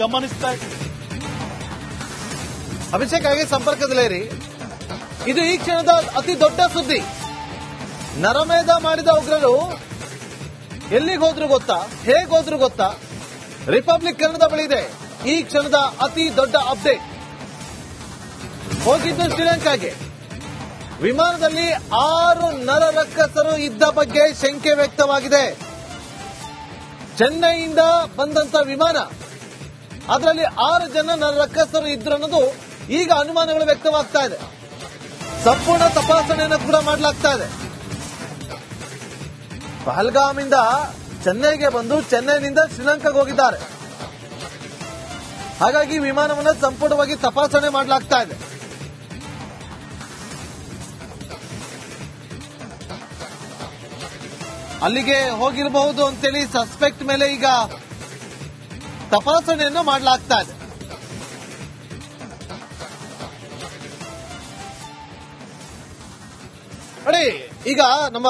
ಗಮನಿಸ್ತಾ ಅಭಿಷೇಕ್ ಆಗಿ ಸಂಪರ್ಕದಲ್ಲಿರಿ. ಇದು ಈ ಕ್ಷಣದ ಅತಿ ದೊಡ್ಡ ಸುದ್ದಿ. ನರಮೇಧ ಮಾಡಿದ ಉಗ್ರರು ಎಲ್ಲಿಗೆ ಹೋದ್ರು ಗೊತ್ತಾ, ಹೇಗೆ ಹೋದ್ರು ಗೊತ್ತಾ? ರಿಪಬ್ಲಿಕ್ ಕನ್ನಡದ ಬಳಿ ಇದೆ ಈ ಕ್ಷಣದ ಅತಿ ದೊಡ್ಡ ಅಪ್ಡೇಟ್. ಹೋಗಿದ್ದು ಶ್ರೀಲಂಕಾಗೆ. ವಿಮಾನದಲ್ಲಿ 6 ನರರಕ್ಕಸರು ಇದ್ದ ಬಗ್ಗೆ ಶಂಕೆ ವ್ಯಕ್ತವಾಗಿದೆ. ಚೆನ್ನೈಯಿಂದ ಬಂದಂತ ವಿಮಾನ, ಅದರಲ್ಲಿ 6 ಜನ ನರರಕ್ಕಸರು ಇದ್ರು ಅನ್ನೋದು ಈಗ ಅನುಮಾನಗಳು ವ್ಯಕ್ತವಾಗ್ತಾ ಇದೆ. ಸಂಪೂರ್ಣ ತಪಾಸಣೆಯನ್ನು ಕೂಡ ಮಾಡಲಾಗ್ತಾ ಇದೆ. ಪಹಲ್ಗಾಮಿಂದ ಚೆನ್ನೈಗೆ ಬಂದು ಚೆನ್ನೈನಿಂದ ಶ್ರೀಲಂಕಾಗೆ ಹೋಗಿದ್ದಾರೆ. ಹಾಗಾಗಿ ವಿಮಾನವನ್ನು ಸಂಪೂರ್ಣವಾಗಿ ತಪಾಸಣೆ ಮಾಡಲಾಗ್ತಾ ಇದೆ. ಅಲ್ಲಿಗೆ ಹೋಗಿರಬಹುದು ಅಂತೇಳಿ ಸಸ್ಪೆಕ್ಟ್ ಮೇಲೆ ಈಗ ತಪಾಸಣೆಯನ್ನು ಮಾಡಲಾಗ್ತಾ ಇದೆ. ನೋಡಿ, ಈಗ ನಮ್ಮ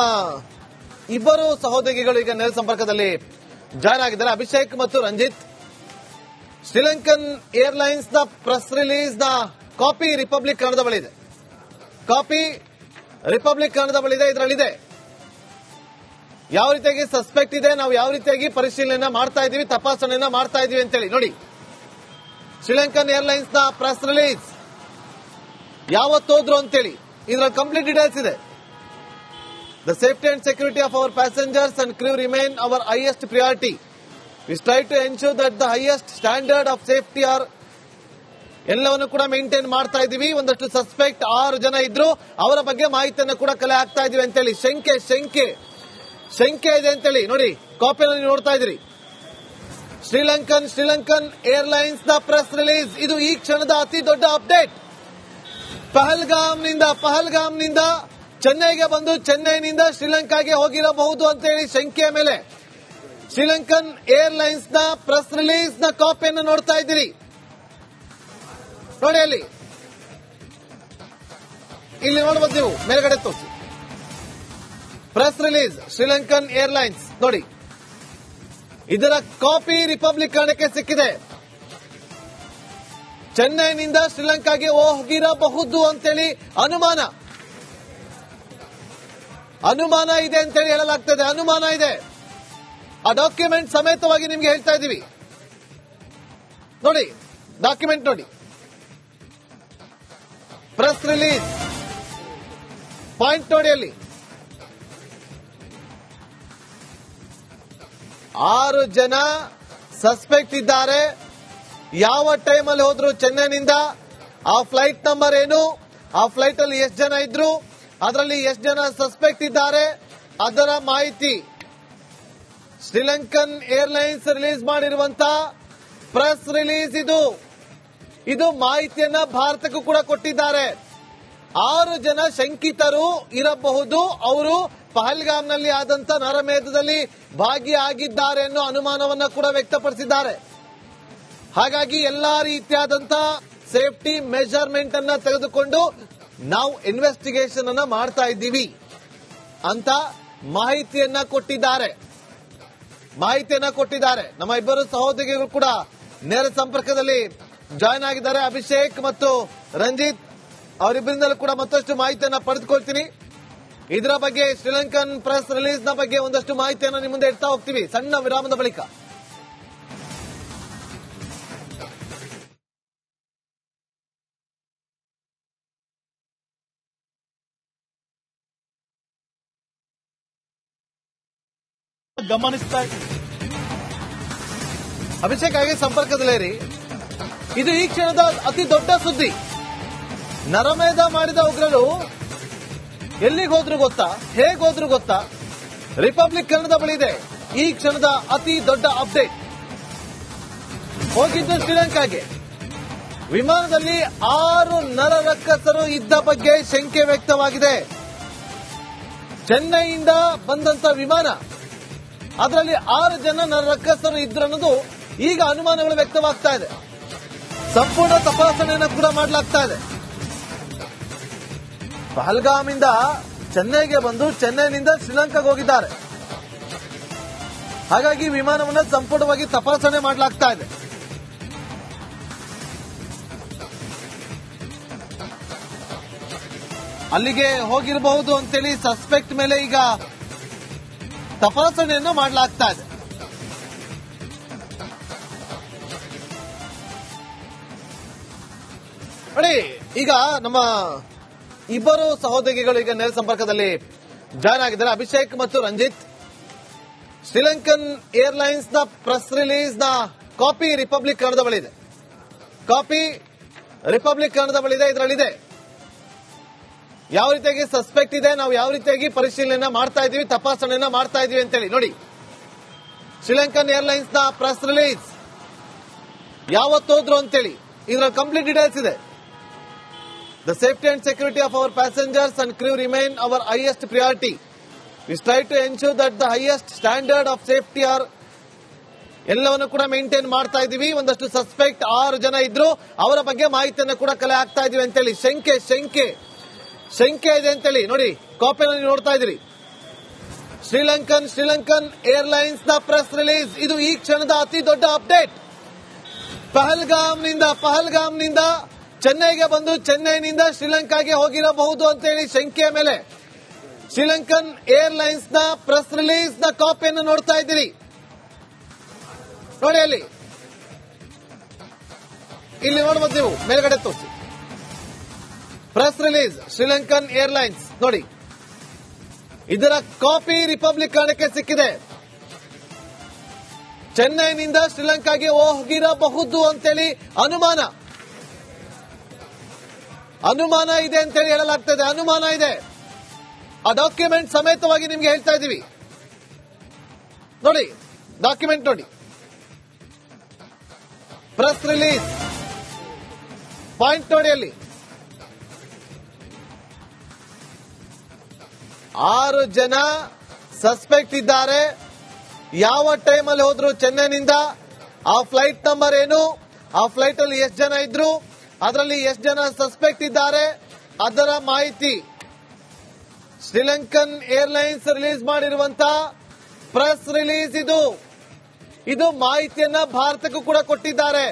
ಇಬ್ಬರು ಸಹೋದ್ಯೋಗಿಗಳು ಈಗ ನೇರ ಸಂಪರ್ಕದಲ್ಲಿ ಜಾಯ್ನ್ ಆಗಿದ್ದಾರೆ, ಅಭಿಷೇಕ್ ಮತ್ತು ರಂಜಿತ್. ಶ್ರೀಲಂಕನ್ ಏರ್ಲೈನ್ಸ್ ನ ಪ್ರೆಸ್ ರಿಲೀಸ್ ನ ಕಾಪಿ ರಿಪಬ್ಲಿಕ್ ಕನ್ನಡದ ಬಳಿ ಇದೆ. ಕಾಪಿ ರಿಪಬ್ಲಿಕ್ ಕನ್ನಡದ ಬಳಿ ಇದೆ. ಇದರಲ್ಲಿದೆ ಯಾವ ರೀತಿಯಾಗಿ ಸಸ್ಪೆಕ್ಟ್ ಇದೆ, ನಾವು ಯಾವ ರೀತಿಯಾಗಿ ಪರಿಶೀಲನೆ ಮಾಡ್ತಾ ಇದೀವಿ, ತಪಾಸಣೆಯನ್ನ ಮಾಡ್ತಾ ಇದೀವಿ ಅಂತೇಳಿ. ನೋಡಿ, ಶ್ರೀಲಂಕನ್ ಏರ್ಲೈನ್ಸ್ ನ ಪ್ರೆಸ್ ರಿಲೀಸ್ ಯಾವತ್ತೋದ್ರು ಅಂತೇಳಿ ಇದರಲ್ಲಿ ಕಂಪ್ಲೀಟ್ ಡೀಟೇಲ್ಸ್ ಇದೆ. The safety and security of our passengers and crew remain our highest priority. We strive to ensure that the highest standard of safety are ಎಲ್ಲವನ್ನು ಕೂಡ ಮೇಂಟೈನ್ ಮಾಡ್ತಾ ಇದೀವಿ. ಒಂದಷ್ಟು ಸಸ್ಪೆಕ್ಟ್ 6 ಜನ ಇದ್ರು, ಅವರ ಬಗ್ಗೆ ಮಾಹಿತಿಯನ್ನು ಕೂಡ ಕಲೆ ಹಾಕ್ತಾ ಇದೀವಿ ಅಂತೇಳಿ ಶಂಕೆ ಇದೆ ಅಂತೇಳಿ ನೋಡಿ, ಕಾಪಿಯನ್ನು ನೀವು ನೋಡ್ತಾ ಇದ್ದೀರಿ. ಶ್ರೀಲಂಕನ್ ಏರ್ಲೈನ್ಸ್ ನ ಪ್ರೆಸ್ ರಿಲೀಸ್, ಇದು ಈ ಕ್ಷಣದ ಅತಿ ದೊಡ್ಡ ಅಪ್ಡೇಟ್. ಪಹಲ್ಗಾಮ್ನಿಂದ ಚೆನ್ನೈಗೆ ಬಂದು ಚೆನ್ನೈನಿಂದ ಶ್ರೀಲಂಕಾಗೆ ಹೋಗಿರಬಹುದು ಅಂತೇಳಿ ಶಂಕೆಯ ಮೇಲೆ ಶ್ರೀಲಂಕನ್ ಏರ್ಲೈನ್ಸ್ ನ ಪ್ರೆಸ್ ರಿಲೀಸ್ ನ ಕಾಪಿಯನ್ನು ನೋಡ್ತಾ ಇದ್ದೀರಿ. ನೋಡಿ, ಇಲ್ಲಿ ನೋಡಬಹುದು ನೀವು, ಮೇಲ್ಗಡೆ ತೋರಿಸಿ. ಪ್ರೆಸ್ ರಿಲೀಸ್ ಶ್ರೀಲಂಕನ್ ಏರ್ಲೈನ್ಸ್ ನೋಡಿ, ಇದರ ಕಾಪಿ ರಿಪಬ್ಲಿಕ್ ಕನ್ನಡಕ್ಕೆ ಸಿಕ್ಕಿದೆ. ಚೆನ್ನೈನಿಂದ ಶ್ರೀಲಂಕಾಗೆ ಹೋಗಿರಬಹುದು ಅಂತೇಳಿ ಅನುಮಾನ ಇದೆ ಅಂತೇಳಿ ಹೇಳಲಾಗ್ತದೆ. ಅನುಮಾನ ಇದೆ, ಆ ಡಾಕ್ಯುಮೆಂಟ್ ಸಮೇತವಾಗಿ ನಿಮ್ಗೆ ಹೇಳ್ತಾ ಇದ್ದೀವಿ. ನೋಡಿ, ಡಾಕ್ಯುಮೆಂಟ್ ನೋಡಿ, ಪ್ರೆಸ್ ರಿಲೀಸ್ ಪಾಯಿಂಟ್ ನೋಡಿ. ಅಲ್ಲಿ 6 ಜನ ಸಸ್ಪೆಕ್ಟ್ ಇದ್ದಾರೆ. ಯಾವ ಟೈಮಲ್ಲಿ ಹೋದ್ರು ಚೆನ್ನೈನಿಂದ, ಆ ಫ್ಲೈಟ್ ನಂಬರ್ ಏನು, ಆ ಫ್ಲೈಟ್ ಅಲ್ಲಿ ಎಷ್ಟು ಜನ ಇದ್ರು, ಅದರಲ್ಲಿ ಎಷ್ಟು ಜನ ಸಸ್ಪೆಕ್ಟ್ ಇದ್ದಾರೆ, ಅದರ ಮಾಹಿತಿ ಶ್ರೀಲಂಕನ್ ಏರ್ಲೈನ್ಸ್ ರಿಲೀಸ್ ಮಾಡಿರುವಂತ ಪ್ರೆಸ್ ರಿಲೀಸ್ ಇದು ಮಾಹಿತಿಯನ್ನ ಭಾರತಕ್ಕೂ ಕೂಡ ಕೊಟ್ಟಿದ್ದಾರೆ. 6 ಜನ ಶಂಕಿತರು ಇರಬಹುದು, ಅವರು ಪಹಲ್ಗಾಮ್ನಲ್ಲಿ ಆದಂತ ನರಮೇಧದಲ್ಲಿ ಭಾಗಿಯಾಗಿದ್ದಾರೆ ಅನ್ನೋ ಅನುಮಾನವನ್ನ ಕೂಡ ವ್ಯಕ್ತಪಡಿಸಿದ್ದಾರೆ. ಹಾಗಾಗಿ ಎಲ್ಲಾ ರೀತಿಯಾದಂತ ಸೇಫ್ಟಿ ಮೆಜರ್ಮೆಂಟ್ ಅನ್ನ ತೆಗೆದುಕೊಂಡು ನಾವು ಇನ್ವೆಸ್ಟಿಗೇಷನ್ ಅನ್ನ ಮಾಡ್ತಾ ಇದ್ದೀವಿ ಅಂತ ಮಾಹಿತಿಯನ್ನ ಕೊಟ್ಟಿದ್ದಾರೆ. ನಮ್ಮ ಇಬ್ಬರು ಸಹೋದ್ಯೋಗಿಗಳು ಕೂಡ ನೇರ ಸಂಪರ್ಕದಲ್ಲಿ ಜಾಯ್ನ್ ಆಗಿದ್ದಾರೆ, ಅಭಿಷೇಕ್ ಮತ್ತು ರಂಜಿತ್. ಅವರಿಬ್ಬರಿಂದಲೂ ಕೂಡ ಮತ್ತಷ್ಟು ಮಾಹಿತಿಯನ್ನ ಪಡೆದುಕೊಳ್ತೀನಿ. ಇದರ ಬಗ್ಗೆ ಶ್ರೀಲಂಕನ್ ಪ್ರೆಸ್ ರಿಲೀಸ್ ನ ಬಗ್ಗೆ ಒಂದಷ್ಟು ಮಾಹಿತಿಯನ್ನು ನಿಮ್ಮ ಮುಂದೆ ಇಡ್ತಾ ಹೋಗ್ತೀವಿ ಸಣ್ಣ ವಿರಾಮದ ಬಳಿಕ. ಗಮನಿಸ್ತಾ ಅಭಿಷೇಕ್ ಆಗಿ ಸಂಪರ್ಕದಲ್ಲಿರಿ. ಇದು ಈ ಕ್ಷಣದ ಅತಿ ದೊಡ್ಡ ಸುದ್ದಿ. ನರಮೇಧ ಮಾಡಿದ ಉಗ್ರರು ಎಲ್ಲಿಗೆ ಹೋದ್ರು ಗೊತ್ತಾ, ಹೇಗೆ ಹೋದ್ರು ಗೊತ್ತಾ? ರಿಪಬ್ಲಿಕ್ ಕನ್ನಡದ ಬಳಿ ಇದೆ ಈ ಕ್ಷಣದ ಅತಿ ದೊಡ್ಡ ಅಪ್ಡೇಟ್. ಹೋಗಿದ್ದು ಶ್ರೀಲಂಕಾಗೆ. ವಿಮಾನದಲ್ಲಿ 6 ನರರಕ್ಕಸರು ಇದ್ದ ಬಗ್ಗೆ ಶಂಕೆ ವ್ಯಕ್ತವಾಗಿದೆ. ಚೆನ್ನೈಯಿಂದ ಬಂದಂತ ವಿಮಾನ, ಅದರಲ್ಲಿ 6 ಜನ ನರರಕ್ಕಸರು ಇದ್ರು ಅನ್ನೋದು ಈಗ ಅನುಮಾನಗಳು ವ್ಯಕ್ತವಾಗ್ತಾ ಇದೆ. ಸಂಪೂರ್ಣ ತಪಾಸಣೆಯನ್ನು ಕೂಡ ಮಾಡಲಾಗ್ತಾ ಇದೆ. ಪಹಲ್ಗಾಮಿಂದ ಚೆನ್ನೈಗೆ ಬಂದು ಚೆನ್ನೈನಿಂದ ಶ್ರೀಲಂಕಾಗೆ ಹೋಗಿದ್ದಾರೆ. ಹಾಗಾಗಿ ವಿಮಾನವನ್ನು ಸಂಪೂರ್ಣವಾಗಿ ತಪಾಸಣೆ ಮಾಡಲಾಗ್ತಾ ಇದೆ. ಅಲ್ಲಿಗೆ ಹೋಗಿರಬಹುದು ಅಂತೇಳಿ ಸಸ್ಪೆಕ್ಟ್ ಮೇಲೆ ಈಗ ತಪಾಸಣೆಯನ್ನು ಮಾಡಲಾಗ್ತಾ ಇದೆ. ನೋಡಿ, ಈಗ ನಮ್ಮ ಇಬ್ಬರು ಸಹೋದ್ಯೋಗಿಗಳು ಈಗ ನೇರ ಸಂಪರ್ಕದಲ್ಲಿ ಜಾಯ್ನ್ ಆಗಿದ್ದಾರೆ. ಅಭಿಷೇಕ್ ಮತ್ತು ರಂಜಿತ್. ಶ್ರೀಲಂಕನ್ ಏರ್ಲೈನ್ಸ್ ನ ಪ್ರೆಸ್ ರಿಲೀಸ್ ನ ಕಾಪಿ ರಿಪಬ್ಲಿಕ್ ಕನ್ನಡದ ಬಳಿದೆ. ಕಾಪಿ ರಿಪಬ್ಲಿಕ್ ಕನ್ನಡದ ಬಳಿದೆ. ಇದರಲ್ಲಿದೆ ಯಾವ ರೀತಿಯಾಗಿ ಸಸ್ಪೆಕ್ಟ್ ಇದೆ, ನಾವು ಯಾವ ರೀತಿಯಾಗಿ ಪರಿಶೀಲನೆ ಮಾಡ್ತಾ ಇದೀವಿ, ತಪಾಸಣೆಯನ್ನ ಮಾಡ್ತಾ ಇದೀವಿ ಅಂತೇಳಿ. ನೋಡಿ, ಶ್ರೀಲಂಕನ್ ಏರ್ಲೈನ್ಸ್ ನ ಪ್ರೆಸ್ ರಿಲೀಸ್ ಯಾವತ್ತೋದ್ರು ಅಂತೇಳಿ ಇದರ ಕಂಪ್ಲೀಟ್ ಡೀಟೇಲ್ಸ್ ಇದೆ. The safety and security of our passengers and crew remain our highest priority. We strive to ensure that the highest standard of safety are ಎಲ್ಲವನ್ನು ಕೂಡ ಮೇಂಟೈನ್ ಮಾಡ್ತಾ ಇದೀವಿ. ಒಂದಷ್ಟು ಸಸ್ಪೆಕ್ಟ್ 6 ಜನ ಇದ್ರು, ಅವರ ಬಗ್ಗೆ ಮಾಹಿತಿಯನ್ನು ಕೂಡ ಕಲೆ ಹಾಕ್ತಾ ಇದೀವಿ ಅಂತೇಳಿ. ಶಂಕೆ ಇದೆ ಅಂತೇಳಿ ನೋಡಿ, ಕಾಪಿಯನ್ನು ನೀವು ನೋಡ್ತಾ ಇದ್ದೀರಿ. ಶ್ರೀಲಂಕನ್ ಏರ್ಲೈನ್ಸ್ ನ ಪ್ರೆಸ್ ರಿಲೀಸ್. ಇದು ಈ ಕ್ಷಣದ ಅತಿ ದೊಡ್ಡ ಅಪ್ಡೇಟ್. ಪಹಲ್ಗಾಮ್ನಿಂದ ಚೆನ್ನೈಗೆ ಬಂದು ಚೆನ್ನೈನಿಂದ ಶ್ರೀಲಂಕಾಗೆ ಹೋಗಿರಬಹುದು ಅಂತೇಳಿ ಶಂಕೆಯ ಮೇಲೆ ಶ್ರೀಲಂಕನ್ ಏರ್ಲೈನ್ಸ್ ನ ಪ್ರೆಸ್ ರಿಲೀಸ್ ನ ಕಾಪಿಯನ್ನು ನೋಡ್ತಾ ಇದ್ದೀರಿ. ನೋಡಿ, ಇಲ್ಲಿ ನೋಡಬಹುದು ನೀವು, ಮೇಲ್ಗಡೆ ತೋರಿಸಿ. ಪ್ರೆಸ್ ರಿಲೀಸ್ ಶ್ರೀಲಂಕನ್ ಏರ್ಲೈನ್ಸ್ ನೋಡಿ, ಇದರ ಕಾಪಿ ರಿಪಬ್ಲಿಕ್ ಕನ್ನಡಕ್ಕೆ ಸಿಕ್ಕಿದೆ. ಚೆನ್ನೈನಿಂದ ಶ್ರೀಲಂಕಾಗೆ ಹೋಗಿರಬಹುದು ಅಂತೇಳಿ ಅನುಮಾನ ಇದೆ ಅಂತೇಳಿ ಹೇಳಲಾಗ್ತದೆ. ಅನುಮಾನ ಇದೆ. ಆ ಡಾಕ್ಯುಮೆಂಟ್ ಸಮೇತವಾಗಿ ನಿಮ್ಗೆ ಹೇಳ್ತಾ ಇದ್ದೀವಿ. ನೋಡಿ, ಡಾಕ್ಯುಮೆಂಟ್ ನೋಡಿ, ಪ್ರೆಸ್ ರಿಲೀಸ್ ಪಾಯಿಂಟ್ ನೋಡಿ. ಅಲ್ಲಿ 6 ಜನ ಸಸ್ಪೆಕ್ಟ್ ಇದ್ದಾರೆ. ಯಾವ ಟೈಮಲ್ಲಿ ಹೋದ್ರು ಚೆನ್ನೈನಿಂದ, ಆ ಫ್ಲೈಟ್ ನಂಬರ್ ಏನು, ಆ ಫ್ಲೈಟ್ ಅಲ್ಲಿ ಎಷ್ಟು ಜನ ಇದ್ರು, ಅದರಲ್ಲಿ ಎಷ್ಟು ಜನ ಸಸ್ಪೆಕ್ಟ್ ಇದ್ದಾರೆ, ಅದರ ಮಾಹಿತಿ ಶ್ರೀಲಂಕನ್ ಏರ್ಲೈನ್ಸ್ ರಿಲೀಸ್ ಮಾಡಿರುವಂತಹ ಪ್ರೆಸ್ ರಿಲೀಸ್. ಇದು ಮಾಹಿತಿಯನ್ನ ಭಾರತಕ್ಕೂ ಕೂಡ ಕೊಟ್ಟಿದ್ದಾರೆ.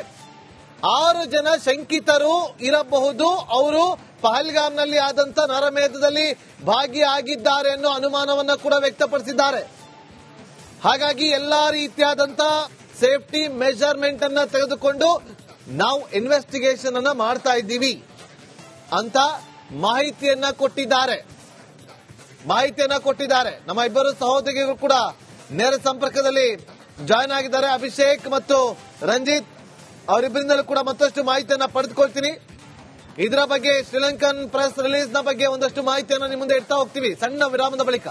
6 ಜನ ಶಂಕಿತರು ಇರಬಹುದು. ಅವರು ಪಹಲ್ಗಾಮ್ನಲ್ಲಿ ಆದಂತ ನರಮೇಧದಲ್ಲಿ ಭಾಗಿಯಾಗಿದ್ದಾರೆ ಅನ್ನೋ ಅನುಮಾನವನ್ನ ಕೂಡ ವ್ಯಕ್ತಪಡಿಸಿದ್ದಾರೆ. ಹಾಗಾಗಿ ಎಲ್ಲಾ ರೀತಿಯಾದಂತ ಸೇಫ್ಟಿ ಮೆಜರ್ಮೆಂಟ್ ಅನ್ನ ತೆಗೆದುಕೊಂಡು ನಾವು ಇನ್ವೆಸ್ಟಿಗೇಷನ್ ಅನ್ನ ಮಾಡ್ತಾ ಇದ್ದೀವಿ ಅಂತ ಮಾಹಿತಿಯನ್ನ ಕೊಟ್ಟಿದ್ದಾರೆ. ನಮ್ಮ ಇಬ್ಬರು ಸಹೋದ್ಯೋಗಿಗಳು ಕೂಡ ನೇರ ಸಂಪರ್ಕದಲ್ಲಿ ಜಾಯ್ನ್ ಆಗಿದ್ದಾರೆ. ಅಭಿಷೇಕ್ ಮತ್ತು ರಂಜಿತ್, ಅವರಿಬ್ಬರಿಂದಲೂ ಕೂಡ ಮತ್ತಷ್ಟು ಮಾಹಿತಿಯನ್ನ ಪಡೆದುಕೊಳ್ತೀನಿ. ಇದರ ಬಗ್ಗೆ, ಶ್ರೀಲಂಕನ್ ಪ್ರೆಸ್ ರಿಲೀಸ್ ನ ಬಗ್ಗೆ ಒಂದಷ್ಟು ಮಾಹಿತಿಯನ್ನು ನಿಮ್ಮ ಮುಂದೆ ಇಡ್ತಾ ಹೋಗ್ತೀವಿ ಸಣ್ಣ ವಿರಾಮದ ಬಳಿಕ.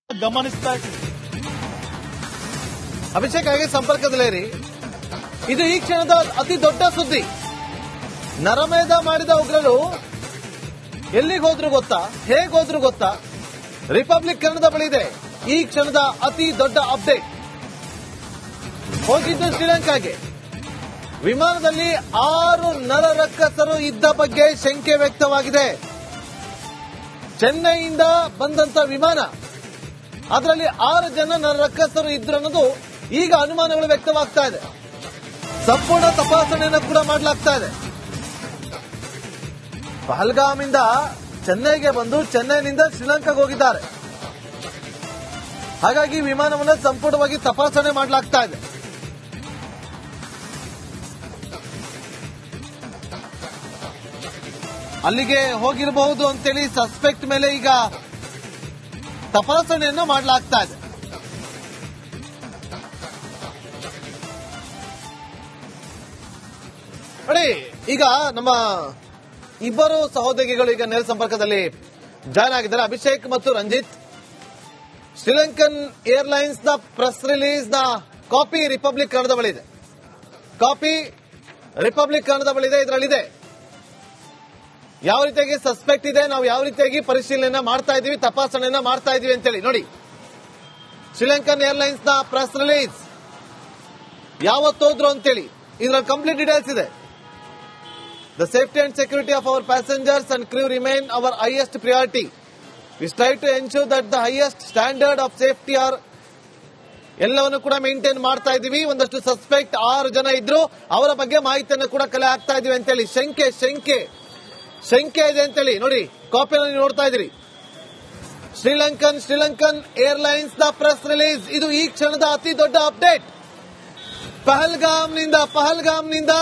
ಗಮನಿಸ್ತಾ ಅಭಿಷೇಕ್ ಹಾಗೆ ಸಂಪರ್ಕದಲ್ಲಿರಿ. ಇದು ಈ ಕ್ಷಣದ ಅತಿ ದೊಡ್ಡ ಸುದ್ದಿ. ನರಮೇಧ ಮಾಡಿದ ಉಗ್ರರು ಎಲ್ಲಿಗೆ ಹೋದ್ರು ಗೊತ್ತಾ, ಹೇಗೆ ಹೋದ್ರು ಗೊತ್ತಾ? ರಿಪಬ್ಲಿಕ್ ಕನ್ನಡದ ಬಳಿ ಇದೆ ಈ ಕ್ಷಣದ ಅತಿ ದೊಡ್ಡ ಅಪ್ಡೇಟ್. ಹೋಗಿದ್ದು ಶ್ರೀಲಂಕಾಗೆ. ವಿಮಾನದಲ್ಲಿ 6 ನರರಕ್ಕಸರು ಇದ್ದ ಬಗ್ಗೆ ಶಂಕೆ ವ್ಯಕ್ತವಾಗಿದೆ. ಚೆನ್ನೈಯಿಂದ ಬಂದಂತ ವಿಮಾನ, ಅದರಲ್ಲಿ 6 ಜನ ನರರಕ್ಕಸರು ಇದ್ರು ಅನ್ನೋದು ಈಗ ಅನುಮಾನಗಳು ವ್ಯಕ್ತವಾಗ್ತಾ ಇದೆ. ಸಂಪೂರ್ಣ ತಪಾಸಣೆಯನ್ನು ಕೂಡ ಮಾಡಲಾಗ್ತಾ ಇದೆ. ಪಹಲ್ಗಾಮಿಂದ ಚೆನ್ನೈಗೆ ಬಂದು ಚೆನ್ನೈನಿಂದ ಶ್ರೀಲಂಕಾಗೆ ಹೋಗಿದ್ದಾರೆ. ಹಾಗಾಗಿ ವಿಮಾನವನ್ನು ಸಂಪೂರ್ಣವಾಗಿ ತಪಾಸಣೆ ಮಾಡಲಾಗ್ತಾ ಇದೆ. ಅಲ್ಲಿಗೆ ಹೋಗಿರಬಹುದು ಅಂತೇಳಿ ಸಸ್ಪೆಕ್ಟ್ ಮೇಲೆ ಈಗ ತಪಾಸಣೆಯನ್ನು ಮಾಡಲಾಗ್ತಾ ಇದೆ. ನೋಡಿ, ಈಗ ನಮ್ಮ ಇಬ್ಬರು ಸಹೋದ್ಯೋಗಿಗಳು ಈಗ ನೇರ ಸಂಪರ್ಕದಲ್ಲಿ ಜಾಯ್ನ್ ಆಗಿದ್ದಾರೆ. ಅಭಿಷೇಕ್ ಮತ್ತು ರಂಜಿತ್. ಶ್ರೀಲಂಕನ್ ಏರ್ಲೈನ್ಸ್ ನ ಪ್ರೆಸ್ ರಿಲೀಸ್ ನ ಕಾಪಿ ರಿಪಬ್ಲಿಕ್ ಕನ್ನಡದ ಬಳಿದೆ. ಇದರಲ್ಲಿದೆ ಯಾವ ರೀತಿಯಾಗಿ ಸಸ್ಪೆಕ್ಟ್ ಇದೆ, ನಾವು ಯಾವ ರೀತಿಯಾಗಿ ಪರಿಶೀಲನೆ ಮಾಡ್ತಾ ಇದೀವಿ, ತಪಾಸಣೆಯನ್ನ ಮಾಡ್ತಾ ಇದೀವಿ ಅಂತೇಳಿ. ನೋಡಿ, ಶ್ರೀಲಂಕನ್ ಏರ್ಲೈನ್ಸ್ ನ ಪ್ರೆಸ್ ರಿಲೀಸ್ ಯಾವತ್ತೋದ್ರು ಅಂತೇಳಿ ಇದರ ಕಂಪ್ಲೀಟ್ ಡೀಟೇಲ್ಸ್ ಇದೆ. The safety and security of our passengers and crew remain our highest priority. We try to ensure that the highest standard of safety are ಎಲ್ಲವನ್ನು ಕೂಡ ಮೇಂಟೈನ್ ಮಾಡ್ತಾ ಇದೀವಿ. ಒಂದಷ್ಟು ಸಸ್ಪೆಕ್ಟ್ 6 ಜನ ಇದ್ರು, ಅವರ ಬಗ್ಗೆ ಮಾಹಿತಿಯನ್ನು ಕೂಡ ಕಲೆ ಹಾಕ್ತಾ ಇದೀವಿ ಅಂತೇಳಿ ಶಂಕೆ ಇದೆ ಅಂತೇಳಿ ನೋಡಿ, ಕಾಪಿಯನ್ನು ನೀವು ನೋಡ್ತಾ ಇದ್ದೀರಿ. Sri Lankan airlines the press release. ಇದು ಈ ಕ್ಷಣದ ಅತಿ ದೊಡ್ಡ ಅಪ್ಡೇಟ್. ಪಹಲ್ಗಾಮ್ನಿಂದ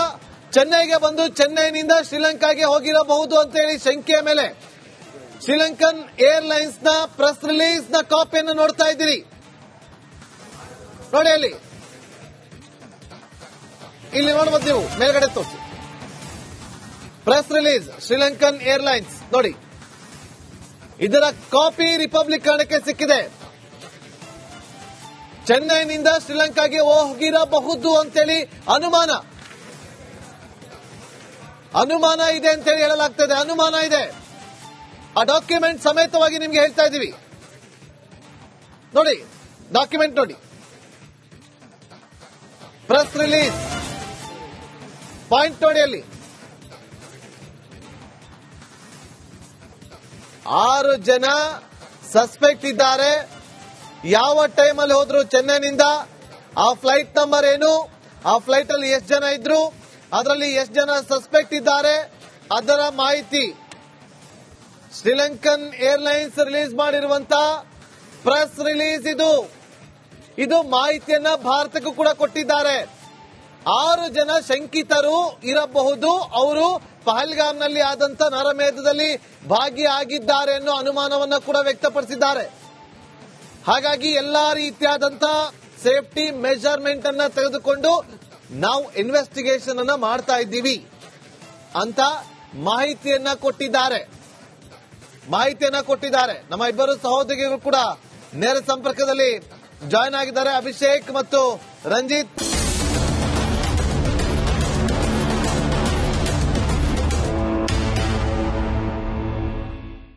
ಚೆನ್ನೈಗೆ ಬಂದು ಚೆನ್ನೈನಿಂದ ಶ್ರೀಲಂಕಾಗೆ ಹೋಗಿರಬಹುದು ಅಂತೇಳಿ ಶಂಕೆಯ ಮೇಲೆ ಶ್ರೀಲಂಕನ್ ಏರ್ಲೈನ್ಸ್ ನ ಪ್ರೆಸ್ ರಿಲೀಸ್ ನ ಕಾಪಿಯನ್ನು ನೋಡ್ತಾ ಇದ್ದೀರಿ. ನೋಡಿ ಇಲ್ಲಿ ನೋಡಬಹುದು ನೀವು, ಮೇಲ್ಗಡೆ ತೋರಿಸಿ. ಪ್ರೆಸ್ ರಿಲೀಸ್ ಶ್ರೀಲಂಕನ್ ಏರ್ಲೈನ್ಸ್ ನೋಡಿ, ಇದರ ಕಾಪಿ ರಿಪಬ್ಲಿಕ್ ಕನ್ನಡಕ್ಕೆ ಸಿಕ್ಕಿದೆ. ಚೆನ್ನೈನಿಂದ ಶ್ರೀಲಂಕಾಗೆ ಹೋಗಿರಬಹುದು ಅಂತೇಳಿ ಅನುಮಾನ ಇದೆ ಅಂತೇಳಿ ಹೇಳಲಾಗ್ತದೆ. ಅನುಮಾನ ಇದೆ, ಆ ಡಾಕ್ಯುಮೆಂಟ್ ಸಮೇತವಾಗಿ ನಿಮ್ಗೆ ಹೇಳ್ತಾ ಇದ್ದೀವಿ. ನೋಡಿ ಡಾಕ್ಯುಮೆಂಟ್ ನೋಡಿ, ಪ್ರೆಸ್ ರಿಲೀಸ್ ಪಾಯಿಂಟ್ ನೋಡಿ. ಅಲ್ಲಿ 6 ಜನ ಸಸ್ಪೆಕ್ಟ್ ಇದ್ದಾರೆ. ಯಾವ ಟೈಮಲ್ಲಿ ಹೋದ್ರು ಚೆನ್ನೈನಿಂದ, ಆ ಫ್ಲೈಟ್ ನಂಬರ್ ಏನು, ಆ ಫ್ಲೈಟ್ ಅಲ್ಲಿ ಎಷ್ಟು ಜನ ಇದ್ರು, ಅದರಲ್ಲಿ ಎಷ್ಟು ಜನ ಸಸ್ಪೆಕ್ಟ್ ಇದ್ದಾರೆ, ಅದರ ಮಾಹಿತಿ ಶ್ರೀಲಂಕನ್ ಏರ್ಲೈನ್ಸ್ ರಿಲೀಸ್ ಮಾಡಿರುವಂತ ಪ್ರೆಸ್ ರಿಲೀಸ್. ಇದು ಮಾಹಿತಿಯನ್ನ ಭಾರತಕ್ಕೂ ಕೂಡ ಕೊಟ್ಟಿದ್ದಾರೆ. 6 ಜನ ಶಂಕಿತರು ಇರಬಹುದು, ಅವರು ಪಹಲ್ಗಾಮ್ನಲ್ಲಿ ಆದಂತ ನರಮೇಧದಲ್ಲಿ ಭಾಗಿಯಾಗಿದ್ದಾರೆ ಅನ್ನೋ ಅನುಮಾನವನ್ನ ಕೂಡ ವ್ಯಕ್ತಪಡಿಸಿದ್ದಾರೆ. ಹಾಗಾಗಿ ಎಲ್ಲಾ ರೀತಿಯಾದಂತ ಸೇಫ್ಟಿ ಮೆಜರ್ಮೆಂಟ್ ಅನ್ನ ತೆಗೆದುಕೊಂಡು ನಾವು ಇನ್ವೆಸ್ಟಿಗೇಷನ್ ಅನ್ನ ಮಾಡ್ತಾ ಇದ್ದೀವಿ ಅಂತ ಮಾಹಿತಿಯನ್ನ ಕೊಟ್ಟಿದ್ದಾರೆ. ನಮ್ಮ ಇಬ್ಬರು ಸಹೋದರಿಗಳು ಕೂಡ ನೇರ ಸಂಪರ್ಕದಲ್ಲಿ ಜಾಯ್ನ್ ಆಗಿದ್ದಾರೆ, ಅಭಿಷೇಕ್ ಮತ್ತು ರಂಜಿತ್.